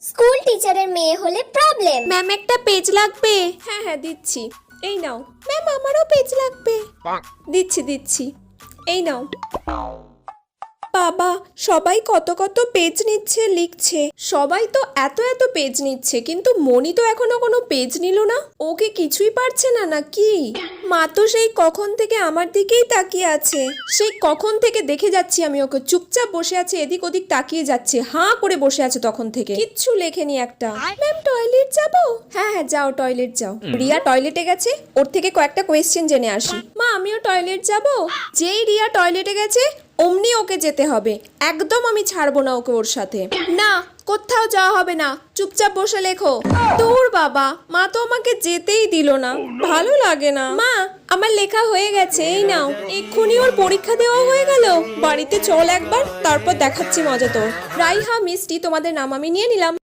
School টিচারের মেয়ে হলে প্রবলেম। ম্যাম একটা পেজ লাগবে। হ্যাঁ হ্যাঁ দিচ্ছি, এই নাও। ম্যাম আমারও পেজ লাগবে। দিচ্ছি দিচ্ছি, এই নাও। বাবা সবাই কত কত পেজ নিচ্ছে, লিখছে। সবাই তো এত এত পেজ নিচ্ছে, কিন্তু মনি তো এখনো কোনো পেজ নিল না। ওকে কিছুই পারছে না নাকি? মা তো সেই কখন থেকে আমার দিকেই তাকিয়ে আছে। সেই কখন থেকে দেখে যাচ্ছি আমি ওকে, চুপচাপ বসে আছে, এদিক ওদিক তাকিয়ে যাচ্ছে, হাঁ করে বসে আছে তখন থেকে, কিচ্ছু লেখেনি একটা। ম্যাম টয়লেট যাবো? হ্যাঁ হ্যাঁ যাও, টয়লেট যাও। রিয়া টয়লেটে গেছে, ওর থেকে কয়েকটা কোয়েশ্চেন জেনে আসি। মা আমিও টয়লেট যাব। যেই রিয়া টয়লেটে গেছে অমনি ওকে যেতে হবে, একদম আমি ছাড়বো না ওকে ওর সাথে। না কোথাও যাওয়া হবে না, চুপচাপ বসে লেখো। তোর বাবা, মা তো আমাকে যেতেই দিল না, ভালো লাগে না। মা আমার লেখা হয়ে গেছে, এই নাও। এক্ষুনি ওর পরীক্ষা দেওয়া হয়ে গেল। বাড়িতে চল একবার, তারপর দেখাচ্ছি মজা তোর। রাইহা মিষ্টি তোমাদের নাম আমি নিয়ে নিলাম।